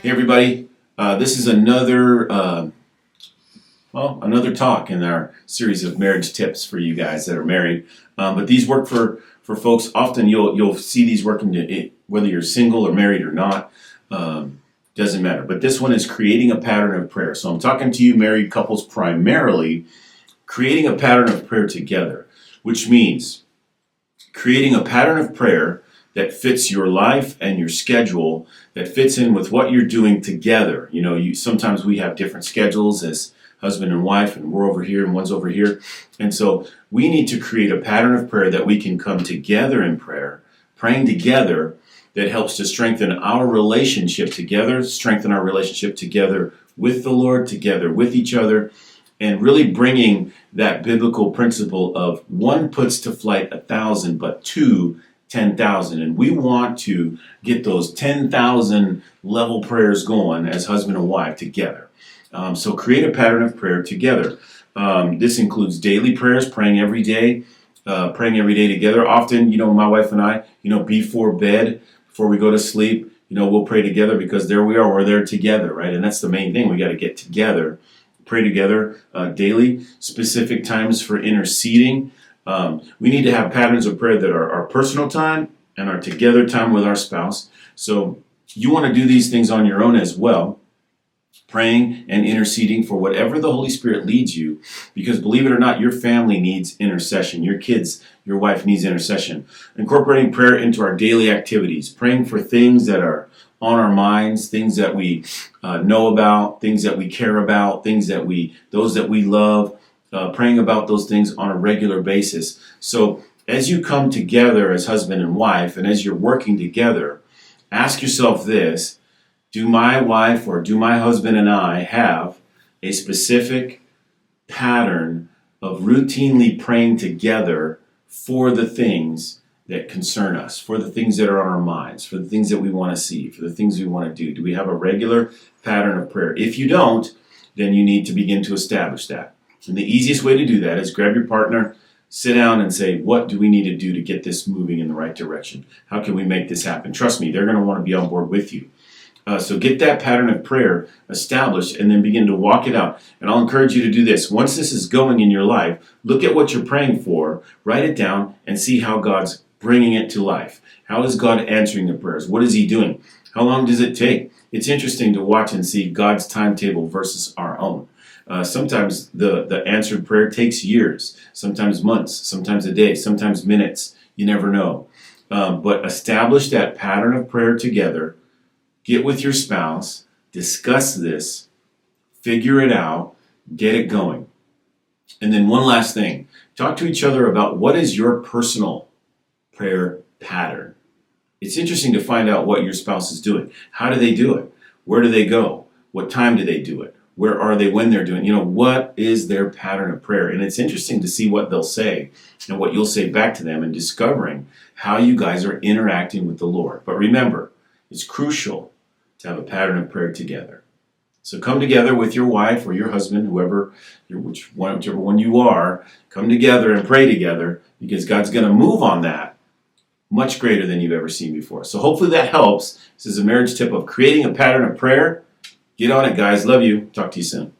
Hey everybody, this is another another talk in our series of marriage tips for you guys that are married. But these work for folks. Often you'll see these working whether you're single or married or not. Doesn't matter. But this one is creating a pattern of prayer. So I'm talking to you married couples primarily, creating a pattern of prayer together, which means creating a pattern of prayer that fits your life and your schedule, that fits in with what you're doing together. You know, sometimes we have different schedules as husband and wife, and we're over here and one's over here. And so we need to create a pattern of prayer that we can come together in prayer, praying together, that helps to strengthen our relationship together, strengthen our relationship together with the Lord, together with each other, and really bringing that biblical principle of one puts to flight 1,000, but two 10,000. And we want to get those 10,000 level prayers going as husband and wife together. So create a pattern of prayer together. This includes daily prayers, praying every day together. Often, my wife and I, before bed, before we go to sleep, we'll pray together because there we are, we're there together, right? And that's the main thing. We got to get together, pray together daily, specific times for interceding. We need to have patterns of prayer that are our personal time and our together time with our spouse. So you want to do these things on your own as well, praying and interceding for whatever the Holy Spirit leads you, because believe it or not, your family needs intercession. Your kids, your wife needs intercession. Incorporating prayer into our daily activities, praying for things that are on our minds, things that we know about, things that we care about, those that we love. Praying about those things on a regular basis. So as you come together as husband and wife, and as you're working together, ask yourself this: do my wife or do my husband and I have a specific pattern of routinely praying together for the things that concern us, for the things that are on our minds, for the things that we want to see, for the things we want to do? Do we have a regular pattern of prayer? If you don't, then you need to begin to establish that. And the easiest way to do that is grab your partner, sit down and say, what do we need to do to get this moving in the right direction? How can we make this happen? Trust me, they're going to want to be on board with you. So get that pattern of prayer established and then begin to walk it out. And I'll encourage you to do this. Once this is going in your life, look at what you're praying for, write it down, and see how God's bringing it to life. How is God answering the prayers? What is He doing? How long does it take? It's interesting to watch and see God's timetable versus our own. Sometimes the answered prayer takes years, sometimes months, sometimes a day, sometimes minutes. You never know. But establish that pattern of prayer together. Get with your spouse, discuss this, figure it out, get it going. And then one last thing, talk to each other about what is your personal prayer pattern. It's interesting to find out what your spouse is doing. How do they do it? Where do they go? What time do they do it? Where are they when they're doing it? What is their pattern of prayer? And it's interesting to see what they'll say and what you'll say back to them, and discovering how you guys are interacting with the Lord. But remember, it's crucial to have a pattern of prayer together. So come together with your wife or your husband, whichever one you are, come together and pray together, because God's going to move on that much greater than you've ever seen before. So hopefully that helps. This is a marriage tip of creating a pattern of prayer. Get on it, guys. Love you. Talk to you soon.